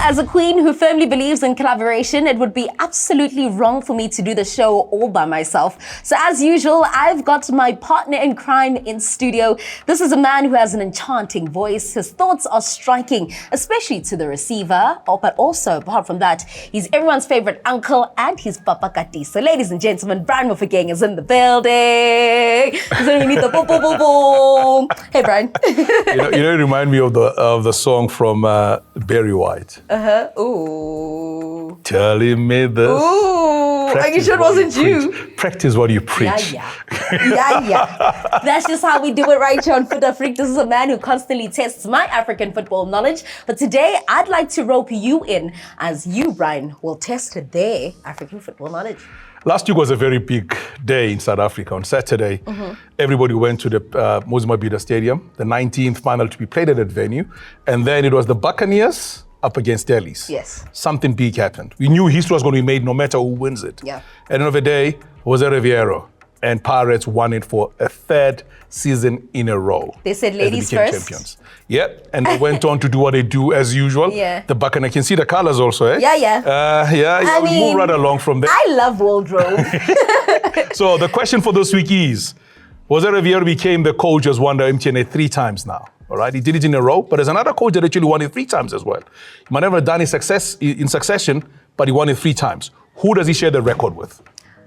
as a queen who firmly believes in collaboration, it would be absolutely wrong for me to do the show all by myself. So as usual, I've got my partner in crime in studio. This is a man who has an enchanting voice. His thoughts are striking, especially to the receiver. But also, apart from that, he's everyone's favorite uncle and he's Papa Kati. So ladies and gentlemen, Brian Mofokeng is in the building. So we need the boom, boom, boom, boom. Hey, Brian. You remind me of the song from Barry White. Ooh. Telling me this. Ooh. Are you sure it wasn't you? Practice what you preach. Yeah. That's just how we do it right here on Fut-Afrique. This is a man who constantly tests my African football knowledge. But today, I'd like to rope you in as you, Brian, will test their African football knowledge. Last week was a very big day in South Africa. On Saturday, everybody went to the Mozambique Stadium, the 19th final to be played at that venue. And then it was the Buccaneers up against Delhi's. Yes. Something big happened. We knew history was going to be made no matter who wins it. Yeah. At the end of the day, Jose Riveiro and Pirates won it for a third season in a row. They said ladies they became first. Champions. Yeah, and they went on to do what they do as usual. Yeah. The Buccaneers, I can see the colors also, eh? Yeah. We move right along from there. I love wardrobe. So the question for this week is, Jose Riveiro became the coach who's won the MTNA 3 times now. All right, he did it in a row, but there's another coach that actually won it 3 times as well. He might never have done it in succession, but he won it 3 times. Who does he share the record with?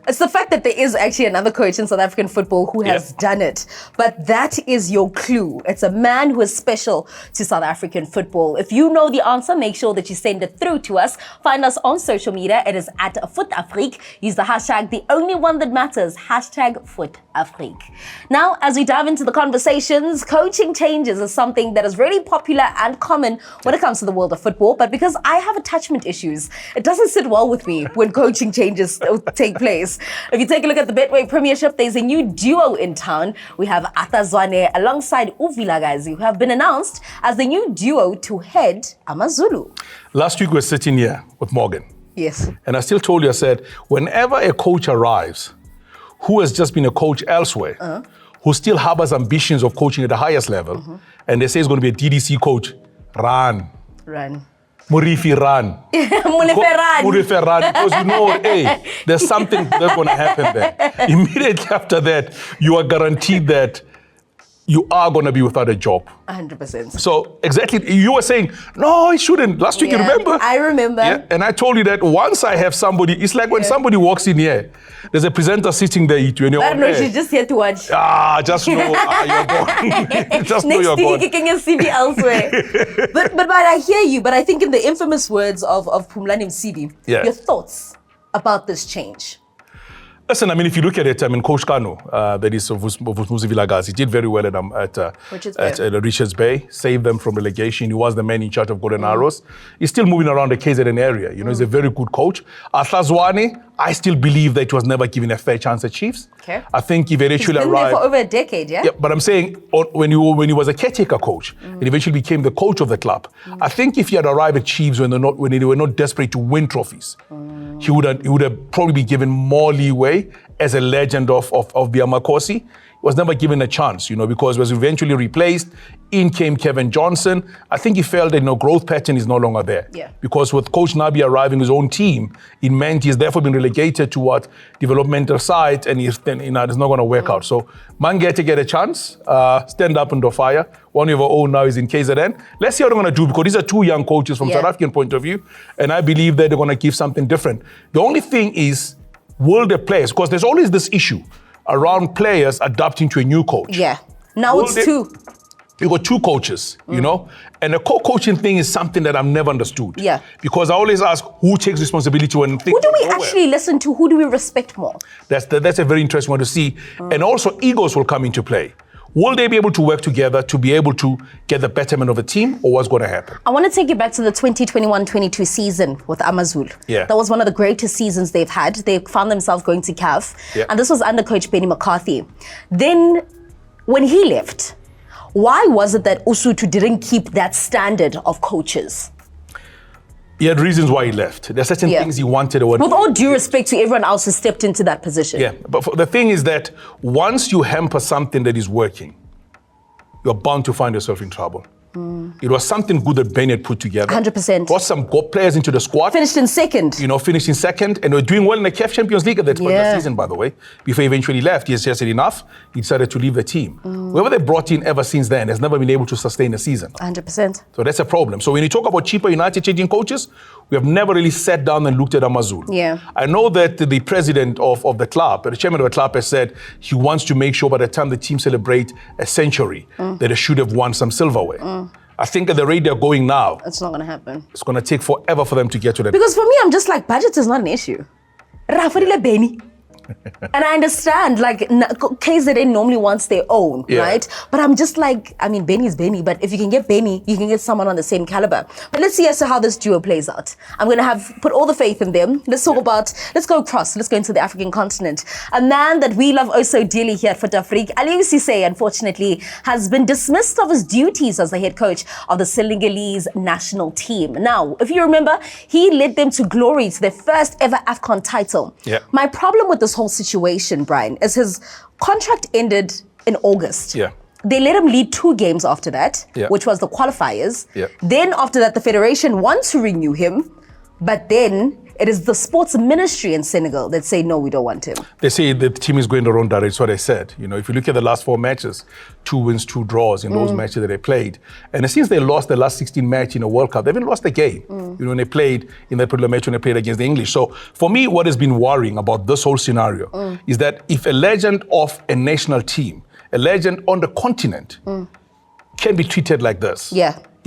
It's the fact that there is actually another coach in South African football who has done it. But that is your clue. It's a man who is special to South African football. If you know the answer, make sure that you send it through to us. Find us on social media. It is at Fut-Afrique. Use the hashtag, the only one that matters, hashtag Fut-Afrique. Now, as we dive into the conversations, coaching changes is something that is really popular and common when it comes to the world of football. But because I have attachment issues, it doesn't sit well with me when coaching changes take place. If you take a look at the Betway Premiership, there's a new duo in town. We have Atazwane alongside Uvilagazi, who have been announced as the new duo to head AmaZulu. Last week we were sitting here with Morgan. Yes. And I still told you, I said, whenever a coach arrives who has just been a coach elsewhere, who still harbors ambitions of coaching at the highest level, and they say he's going to be a DDC coach, run. Murifi run. Murifi run. Because you know, hey, there's something that's going to happen there. Immediately after that, you are guaranteed that you are going to be without a job. 100%. So exactly, you were saying, no, it shouldn't. Last week, you remember? I remember. Yeah, and I told you that once I have somebody, it's like when somebody walks in here, there's a presenter sitting there, and you're no, she's just here to watch. Just know you're gone. Just know you're gone. Next thing, kicking your CV elsewhere. but I hear you, but I think in the infamous words of Phumlani Msidi, your thoughts about this change. Listen, I mean, if you look at it, I mean, Coach Kano, that is of Muzi Vilagazi, he did very well at Richards Bay, saved them from relegation. He was the man in charge of Golden Arrows. He's still moving around the KZN area. You know, he's a very good coach. Atazwane, I still believe that he was never given a fair chance at Chiefs. Okay. I think if he eventually arrived... He's been there for over a decade, yeah? Yeah, but I'm saying when he was a caretaker coach, and eventually became the coach of the club, I think if he had arrived at Chiefs when they were not desperate to win trophies, he would have probably been given more leeway as a legend of Biamakosi. He was never given a chance, you know, because he was eventually replaced. In came Kevin Johnson. I think he felt that growth pattern is no longer there. Yeah. Because with Coach Nabi arriving his own team, it meant he's therefore been relegated to what developmental side, and it's not going to work out. So Mange to get a chance, stand up under fire. One of our own now is in KZN. Let's see how they're going to do, because these are 2 young coaches from South African point of view, and I believe that they're going to give something different. The only thing is, will the players, because there's always this issue around players adapting to a new coach. Yeah. Now it's 2. You got 2 coaches, you know? And the co-coaching thing is something that I've never understood. Yeah. Because I always ask, who takes responsibility when things Who do we actually listen to? Who do we respect more? That's a very interesting one to see. And also egos will come into play. Will they be able to work together to be able to get the betterment of a team, or what's going to happen? I want to take you back to the 2021-22 season with AmaZulu. Yeah. That was one of the greatest seasons they've had. They found themselves going to CAF. Yeah. And this was under Coach Benny McCarthy. Then, when he left, why was it that Usutu didn't keep that standard of coaches? He had reasons why he left. There are certain things he wanted. With all due respect to everyone else who stepped into that position. Yeah, but the thing is that once you hamper something that is working, you're bound to find yourself in trouble. It was something good that Ben had put together. 100%. Brought some good players into the squad. Finished in second. Finished in second, and were doing well in the CAF Champions League at that point of the season, by the way. Before he eventually left, he has just said enough. He decided to leave the team. Whoever they brought in ever since then has never been able to sustain a season. 100%. So that's a problem. So when you talk about cheaper United changing coaches, we have never really sat down and looked at AmaZulu. Yeah. I know that the president of the club, the chairman of the club, has said he wants to make sure by the time the team celebrate a century that they should have won some silverware. I think at the rate they're going now, it's not going to happen. It's going to take forever for them to get to that. Because for me, I'm just like, budget is not an issue. Rafarile Beni. And I understand, like, KZN normally wants their own, right? But I'm just like, I mean, Benny is Benny, but if you can get Benny, you can get someone on the same caliber. But let's see as to how this duo plays out. I'm going to put all the faith in them. Let's talk about, let's go into the African continent. A man that we love oh so dearly here at Fut-Afrique, Aliou Cissé, unfortunately, has been dismissed of his duties as the head coach of the Senegalese national team. Now, if you remember, he led them to glory, to their first ever AFCON title. My problem with this whole situation, Brian, is his contract ended in August. They let him lead 2 games after that, which was the qualifiers. Then after that, the federation wants to renew him, but then it is the sports ministry in Senegal that say, no, we don't want him. They say the team is going the wrong direction. That's what they said. If you look at the last 4 matches, 2 wins, 2 draws in those matches that they played. And since they lost the last 16 match in the World Cup, they haven't lost a game. When they played in that particular match when they played against the English. So for me, what has been worrying about this whole scenario is that if a legend of a national team, a legend on the continent, can be treated like this.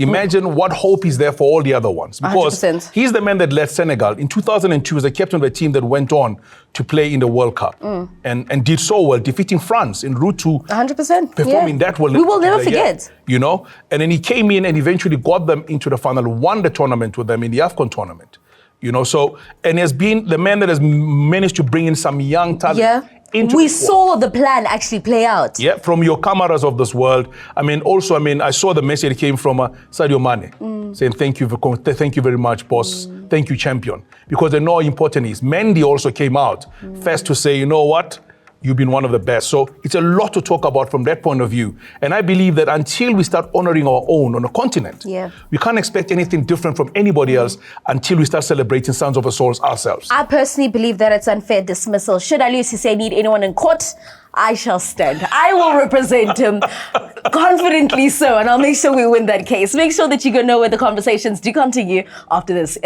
Imagine what hope is there for all the other ones. Because 100%. He's the man that led Senegal. In 2002, as a captain of a team that went on to play in the World Cup and did so well, defeating France en route to 100%. performing that well. We will never forget. And then he came in and eventually got them into the final, won the tournament with them in the AFCON tournament. And has been the man that has managed to bring in some young talent. We saw the plan actually play out. From your cameras of this world. I saw the message that came from Sadio Mane saying, thank you very much, boss. Thank you, champion. Because they know how important it is. Mendy also came out first to say, you know what? You've been one of the best. So it's a lot to talk about from that point of view. And I believe that until we start honoring our own on the continent, we can't expect anything different from anybody else until we start celebrating Sons of the Souls ourselves. I personally believe that it's unfair dismissal. Should Aliou Cissé need anyone in court, I shall stand. I will represent him confidently so, and I'll make sure we win that case. Make sure that you go know where the conversations do continue after this.